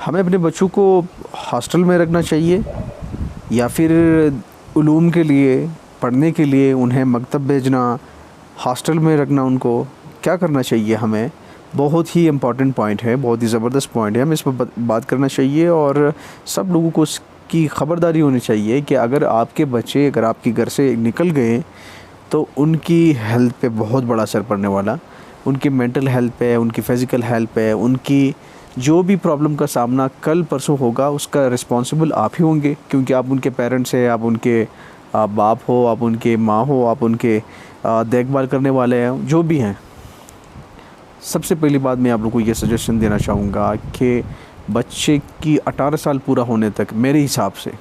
हमें अपने बच्चों को हॉस्टल में रखना चाहिए या फिर उलूम के लिए, पढ़ने के लिए उन्हें मकतब भेजना, हॉस्टल में रखना, उनको क्या करना चाहिए हमें? बहुत ही इम्पॉर्टेंट पॉइंट है, बहुत ही ज़बरदस्त पॉइंट है, हमें इस पर बात करना चाहिए और सब लोगों को इसकी ख़बरदारी होनी चाहिए कि अगर आपके बच्चे अगर आपके घर से निकल गए तो उनकी हेल्थ पे बहुत बड़ा असर पड़ने वाला, उनकी मेंटल हेल्थ पे, उनकी फ़िज़िकल हेल्थ पे, उनकी जो भी प्रॉब्लम का सामना कल परसों होगा उसका रिस्पॉन्सिबल आप ही होंगे, क्योंकि आप उनके पेरेंट्स हैं, आप उनके बाप हो, आप उनके माँ हो, आप उनके देखभाल करने वाले हैं, जो भी हैं। सबसे पहली बात मैं आप लोगों को ये सजेशन देना चाहूँगा कि बच्चे की 18 साल पूरा होने तक, मेरे हिसाब से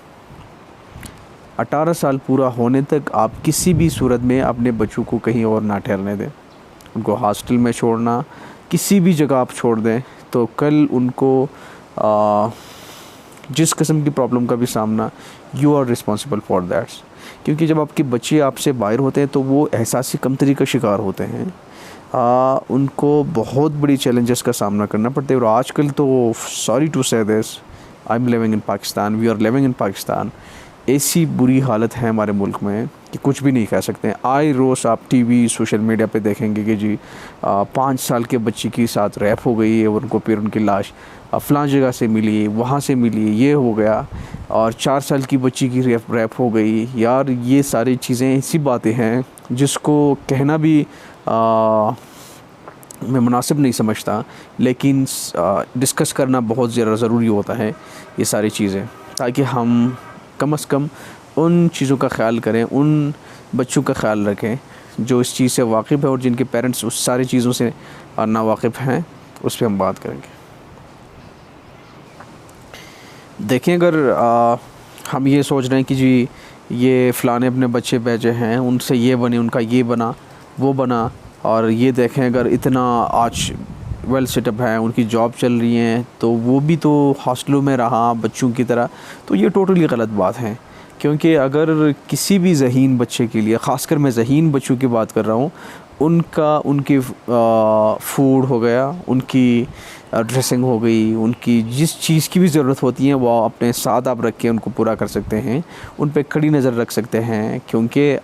18 साल पूरा होने तक आप किसी भी सूरत में अपने बच्चों को कहीं और ना ठहरने दें। उनको हॉस्टल में छोड़ना, किसी भी जगह आप छोड़ दें तो कल उनको जिस किस्म की प्रॉब्लम का भी सामना, you are responsible for that's. क्योंकि जब आपके बच्चे आपसे बाहर होते हैं तो वो एहसासी कमतरी का शिकार होते हैं, उनको बहुत बड़ी चैलेंजेस का सामना करना पड़ता है। और आजकल तो sorry to say this, I am living in Pakistan, we are living in Pakistan, ऐसी बुरी हालत है हमारे मुल्क में कि कुछ भी नहीं कह सकते हैं। आए रोज़ आप टीवी सोशल मीडिया पे देखेंगे कि जी 5 साल के बच्ची के साथ रैप हो गई है और उनको फिर उनकी लाश फ़लाँ जगह से मिली, वहाँ से मिली, ये हो गया, और 4 साल की बच्ची की रैप हो गई। यार ये सारी चीज़ें ऐसी बातें हैं जिसको कहना भी मैं मुनासिब नहीं समझता, लेकिन डिस्कस करना बहुत ज़्यादा ज़रूरी होता है ये सारी चीज़ें, ताकि हम कम से कम उन चीज़ों का ख्याल करें, उन बच्चों का ख्याल रखें जो इस चीज़ से वाकिफ़ है और जिनके पेरेंट्स उस सारी चीज़ों से नावाकिफ़ हैं। उस पर हम बात करेंगे। देखें, अगर हम ये सोच रहे हैं कि जी ये फ़लाने अपने बच्चे भेजे हैं, उनसे ये बने, उनका ये बना, वो बना, और ये देखें अगर इतना आज वेल सेटअप है, उनकी जॉब चल रही है, तो वो भी तो हॉस्टलों में रहा बच्चों की तरह, तो ये टोटली गलत बात है। क्योंकि अगर किसी भी ज़हीन बच्चे के लिए, ख़ासकर मैं ज़हीन बच्चों की बात कर रहा हूँ, उनकी फूड हो गया, उनकी ड्रेसिंग हो गई, उनकी जिस चीज़ की भी ज़रूरत होती है वो अपने साथ आप रख के उनको पूरा कर सकते हैं, उन पे कड़ी नज़र रख सकते हैं। क्योंकि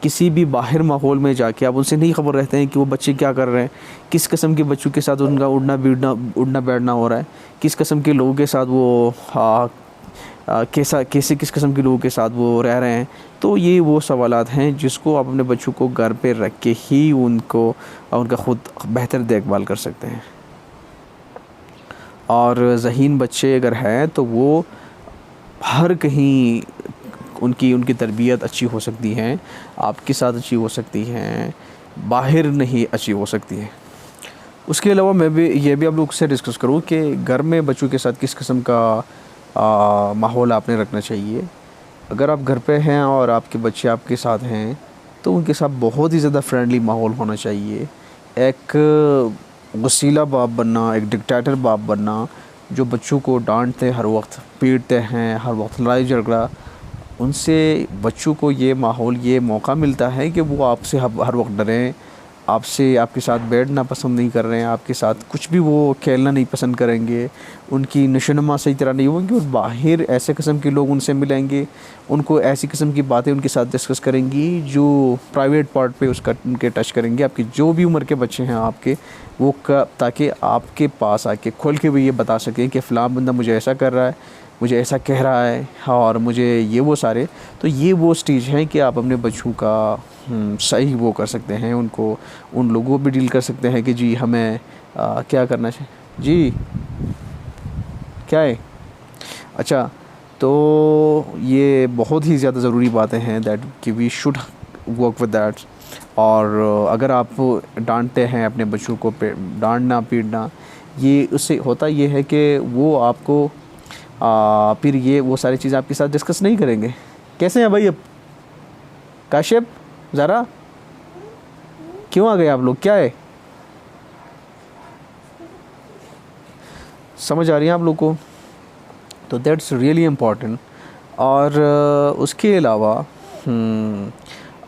किसी भी बाहर माहौल में जाके आप उनसे नहीं खबर रहते हैं कि वो बच्चे क्या कर रहे हैं, किस किस्म के बच्चों के साथ उनका उड़ना बैठना हो रहा है, किस किस्म के लोगों के साथ वो किस किस्म के लोगों के साथ वो रह रहे हैं। तो ये वो सवालात हैं जिसको आप अपने बच्चों को घर पे रख के ही उनका ख़ुद बेहतर देखभाल कर सकते हैं। और ज़हीन बच्चे अगर हैं तो वो हर कहीं उनकी तरबियत अच्छी हो सकती है, आपके साथ अच्छी हो सकती हैं, बाहर नहीं अच्छी हो सकती है। उसके अलावा मैं भी ये भी आप लोग से डिस्कस करूँ कि घर में बच्चों के साथ किस किस्म का माहौल आपने रखना चाहिए। अगर आप घर पे हैं और आपके बच्चे आपके साथ हैं तो उनके साथ बहुत ही ज़्यादा फ्रेंडली माहौल होना चाहिए। एक गुस्सीला बाप बनना, एक डिक्टेटर बाप बनना जो बच्चों को डांटते, हर वक्त पीटते हैं, हर वक्त लड़ाई झगड़ा, उनसे बच्चों को ये माहौल, ये मौका मिलता है कि वो आपसे हर वक्त डरें, आपसे आपके साथ बैठना पसंद नहीं कर रहे हैं, आपके साथ कुछ भी वो खेलना नहीं पसंद करेंगे, उनकी नशोनुमा सही तरह नहीं होंगी, और बाहर ऐसे किस्म के लोग उनसे मिलेंगे, उनको ऐसी किस्म की बातें उनके साथ डिस्कस करेंगी जो प्राइवेट पार्ट पे उसका उनके टच करेंगे। आपकी जो भी उम्र के बच्चे हैं आपके, वो ताकि आपके पास आके खोल के भी ये बता सकें कि फ़लाँ बंदा मुझे ऐसा कर रहा है, मुझे ऐसा कह रहा है, और मुझे ये वो सारे। तो ये वो स्टेज है कि आप अपने बच्चों का सही वो कर सकते हैं, उनको उन लोगों भी डील कर सकते हैं कि जी हमें क्या करना चाहिए। जी क्या है? अच्छा, तो ये बहुत ही ज़्यादा ज़रूरी बातें हैं दैट कि we should work with that. और अगर आप डांटते हैं अपने बच्चों को, डांटना पीटना, ये उससे होता ये है कि वो आपको फिर ये वो सारी चीज़ें आपके साथ डिस्कस नहीं करेंगे। कैसे हैं भाई? अब काशिफ ज़रा क्यों आ गए आप लोग? क्या है? समझ आ रही है आप लोग को? तो दैट्स रियली इम्पॉर्टेंट। और उसके अलावा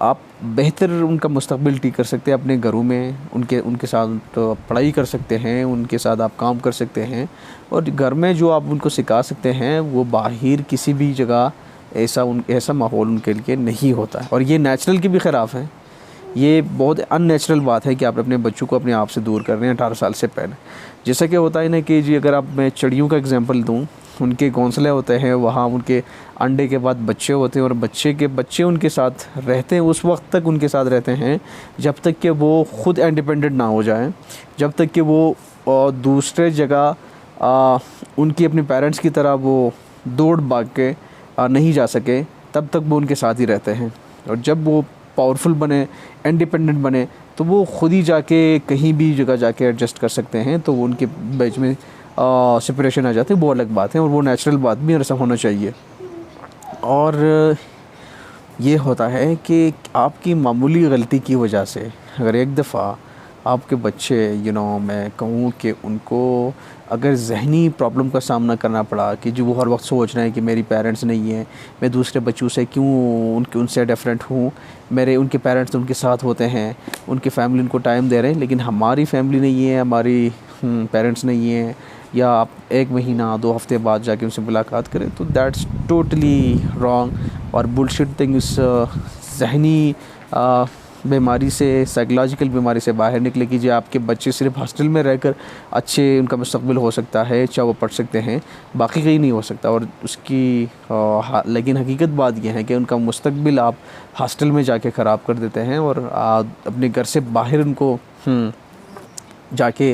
आप बेहतर उनका मुस्तकबिल ठीक कर सकते हैं अपने घरों में, उनके साथ तो पढ़ाई कर सकते हैं, उनके साथ आप काम कर सकते हैं, और घर में जो आप उनको सिखा सकते हैं वो बाहर किसी भी जगह ऐसा माहौल उनके लिए नहीं होता है। और ये नेचुरल के भी ख़िलाफ़ है। ये बहुत अननेचुरल बात है कि आप अपने बच्चों को अपने आप से दूर कर रहे हैं 18 साल से पहले। जैसा कि होता है ना कि जी, अगर आप मैं चिड़ियों का एग्जांपल दूं, उनके घोंसले होते हैं, वहाँ उनके अंडे के बाद बच्चे होते हैं, और बच्चे उनके साथ रहते हैं, उस वक्त तक उनके साथ रहते हैं जब तक कि वो ख़ुद इंडिपेंडेंट ना हो जाएं, जब तक कि वो दूसरे जगह उनकी अपने पेरेंट्स की तरह वो दौड़ भाग के नहीं जा सके, तब तक वो उनके साथ ही रहते हैं। और जब वो पावरफुल बने, इंडिपेंडेंट बने, तो वो ख़ुद ही जाके कहीं भी जगह जाके एडजस्ट कर सकते हैं। तो उनके बीच में सेपरेशन आ जाती है, वो अलग बात है, और वो नेचुरल बात भी ऐसा होना चाहिए। और ये होता है कि आपकी मामूली गलती की वजह से अगर एक दफ़ा आपके बच्चे मैं कहूँ कि उनको अगर ज़हनी प्रॉब्लम का सामना करना पड़ा कि जो वो हर वक्त सोच रहे हैं कि मेरी पेरेंट्स नहीं है, मैं दूसरे बच्चों से क्यों उनसे डिफरेंट हूँ, उनके पेरेंट्स उनके साथ होते हैं, उनकी फैमिली उनको टाइम दे रहे हैं, लेकिन हमारी फैमिली नहीं है, हमारी पेरेंट्स नहीं है, या आप 1 महीना 2 हफ्ते बाद जाके उनसे मुलाकात करें, तो दैट्स टोटली रॉन्ग और बुलशिट थिंग। इस ज़हनी बीमारी से, साइकोलॉजिकल बीमारी से बाहर निकले कि जो आपके बच्चे सिर्फ हॉस्टल में रहकर अच्छे उनका मुस्तकबिल हो सकता है, चाहे वो पढ़ सकते हैं, बाकी कहीं नहीं हो सकता। और उसकी लेकिन हकीकत बात यह है कि उनका मुस्तकबिल आप हॉस्टल में जाके ख़राब कर देते हैं, और अपने घर से बाहर उनको जाके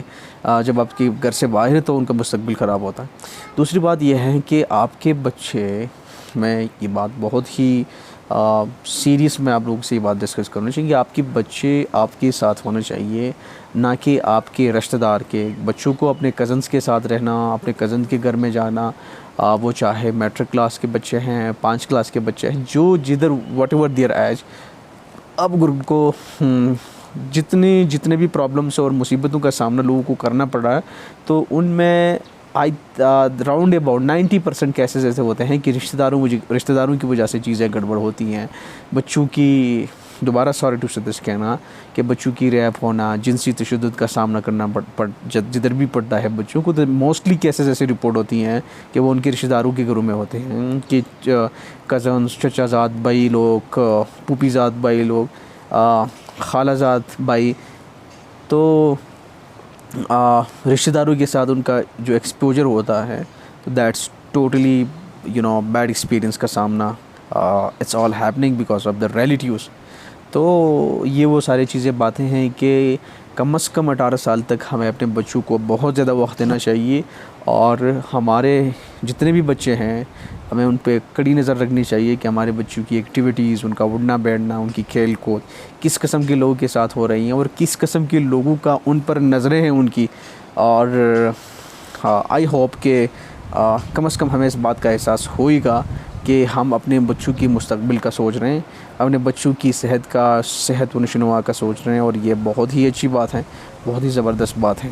जब आपके घर से बाहर है तो उनका मुस्तकबिल ख़राब होता है। दूसरी बात यह है कि आपके बच्चे, मैं ये बात बहुत ही सीरियस में आप लोगों से ये बात डिस्कस करना चाहिए कि आपके बच्चे आपके साथ होने चाहिए, ना कि आपके रिश्तेदार के। बच्चों को अपने कज़न्स के साथ रहना, अपने कज़न के घर में जाना, वो चाहे मैट्रिक क्लास के बच्चे हैं, 5 क्लास के बच्चे हैं, जो जिधर वट एवर देयर एज, अब ग्रुप को जितने भी प्रॉब्लम्स और मुसीबतों का सामना लोगों को करना पड़ रहा है, तो उनमें राउंड अबाउट 90% केसेस ऐसे होते हैं कि रिश्तेदारों की वजह से चीज़ें गड़बड़ होती हैं। बच्चों की, दोबारा सॉरी टू से दिस कहना, कि बच्चों की रैप होना, जिनसी तशद्दुद का सामना करना जिधर भी पड़ता है बच्चों को, तो मोस्टली केसेस ऐसे रिपोर्ट होती हैं कि वो उनके रिश्तेदारों के घरों में होते हैं, कि कज़न्स, चचाजाद भाई लोग, पुपीजाद भाई लोग, खालाजाद भाई, तो रिश्तेदारों के साथ उनका जो एक्सपोजर होता है, तो दैट्स टोटली बैड एक्सपीरियंस का सामना, it's all happening because of the relatives. तो ये वो सारी चीज़ें बातें हैं कि कम से कम 18 साल तक हमें अपने बच्चों को बहुत ज़्यादा वक्त देना चाहिए, और हमारे जितने भी बच्चे हैं हमें उन पे कड़ी नज़र रखनी चाहिए कि हमारे बच्चों की एक्टिविटीज़, उनका उठना बैठना, उनकी खेल कूद किस किस्म के लोगों के साथ हो रही हैं, और किस किस्म के लोगों का उन पर नज़रें हैं उनकी। और आई होप कि कम से कम हमें इस बात का एहसास होएगा कि हम अपने बच्चों की मुस्तकबिल का सोच रहे हैं, अपने बच्चों की सेहत व नशोनुमा का सोच रहे हैं, और ये बहुत ही अच्छी बात है, बहुत ही ज़बरदस्त बात है।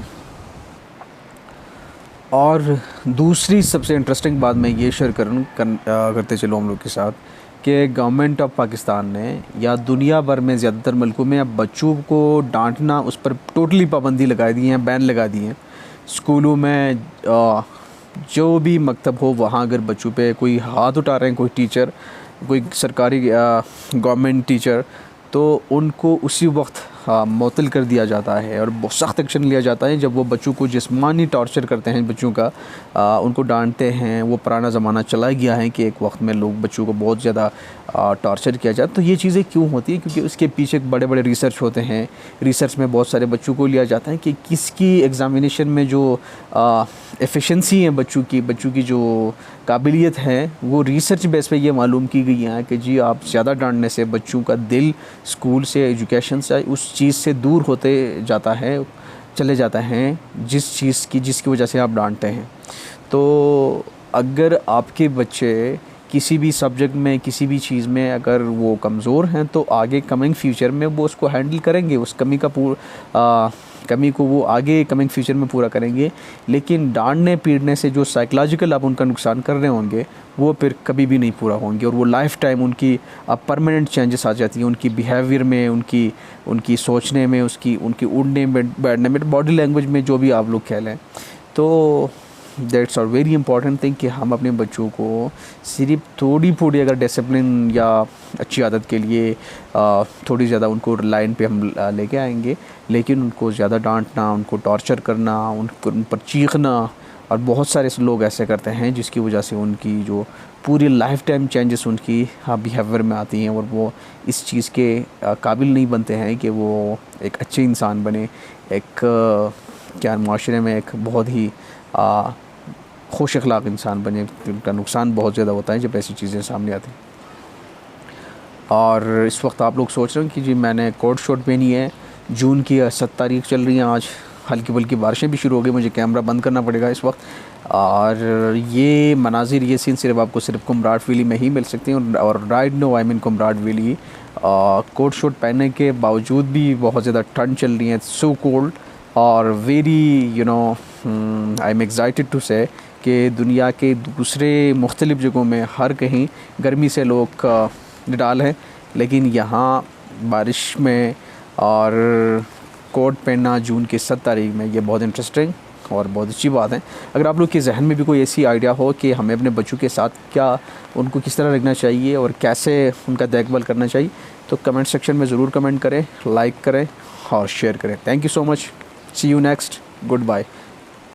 और दूसरी सबसे इंटरेस्टिंग बात मैं ये शेयर करते चलूँ हम लोग के साथ, कि गवर्नमेंट ऑफ पाकिस्तान ने या दुनिया भर में ज़्यादातर मुल्कों में अब बच्चों को डांटना, उस पर टोटली पाबंदी लगा दी है, बैन लगा दी है। स्कूलों में जो भी मकतब हो, वहाँ अगर बच्चों पे कोई हाथ उठा रहे हैं, कोई टीचर, कोई सरकारी गवर्नमेंट टीचर, तो उनको उसी वक्त मुअत्तल कर दिया जाता है, और बहुत सख्त एक्शन लिया जाता है जब वो बच्चों को जिस्मानी टॉर्चर करते हैं, बच्चों का उनको डांटते हैं। वो पुराना ज़माना चला गया है कि एक वक्त में लोग बच्चों को बहुत ज़्यादा टॉर्चर किया जाता। तो ये चीज़ें क्यों होती है? क्योंकि उसके पीछे बड़े बड़े रिसर्च होते हैं। रिसर्च में बहुत सारे बच्चों को लिया जाता है कि किसकी एग्ज़ामिनेशन में जो एफिशिएंसी है बच्चों की जो काबिलियत है, वो रिसर्च बेस पे ये मालूम की गई है कि जी आप ज़्यादा डांटने से बच्चों का दिल स्कूल से, एजुकेशन से, उस चीज़ से दूर होते चले जाता है जिसकी वजह से आप डांटते हैं। तो अगर आपके बच्चे किसी भी सब्जेक्ट में, किसी भी चीज़ में अगर वो कमज़ोर हैं, तो आगे कमिंग फ्यूचर में वो उसको हैंडल करेंगे, उस कमी का कमी को वो आगे कमिंग फ्यूचर में पूरा करेंगे, लेकिन डांटने पीटने से जो साइकोलॉजिकल आप उनका नुकसान कर रहे होंगे वो फिर कभी भी नहीं पूरा होंगे, और वो लाइफ टाइम उनकी अब परमानेंट चेंजेस आ जाती हैं उनकी बिहेवियर में, उनकी उनकी सोचने में, उनकी उड़ने बैठने में, बॉडी लैंग्वेज में, जो भी आप लोग कह लें। तो that's are very important thing कि हम अपने बच्चों को सिर्फ थोड़ी अगर डिसिप्लिन या अच्छी आदत के लिए थोड़ी ज़्यादा उनको लाइन पे हम लेके आएंगे, लेकिन उनको ज़्यादा डांटना, उनको टॉर्चर करना, उन पर चीखना, और बहुत सारे लोग ऐसे करते हैं जिसकी वजह से उनकी जो पूरी लाइफ टाइम चेंजेस उनकी बिहेवियर में आती हैं, और वो इस चीज़ के काबिल नहीं बनते हैं कि वो एक अच्छे इंसान बने, एक क्या माशरे में एक बहुत ही खुश अखलाक इंसान बने। उनका नुकसान बहुत ज़्यादा होता है जब ऐसी चीज़ें सामने आती हैं। और इस वक्त आप लोग सोच रहे हैं कि जी मैंने कोट शॉट पहनी है, जून की 7 तारीख चल रही है, आज हल्की फुल्की बारिशें भी शुरू हो गई, मुझे कैमरा बंद करना पड़ेगा इस वक्त। और ये मनाजिर, ये सीन सिर्फ कुमराट वैली में ही मिल सकती हैं, और right now I mean Kumrat valley coat short पहनने के बावजूद भी बहुत ज़्यादा ठंड चल रही है, सो कोल्ड, और very I am excited to say कि दुनिया के दूसरे मुख्तलिफ़ जगहों में हर कहीं गर्मी से लोग निडाल हैं, लेकिन यहाँ बारिश में और कोट पहनना जून की 7 तारीख में, ये बहुत इंटरेस्टिंग और बहुत अच्छी बात है। अगर आप लोग के जहन में भी कोई ऐसी आइडिया हो कि हमें अपने बच्चों के साथ क्या, उनको किस तरह रखना चाहिए और कैसे उनका देखभाल करना चाहिए, तो कमेंट सेक्शन में ज़रूर कमेंट करें, लाइक करें और शेयर करें। Thank you so much, see you next, good bye.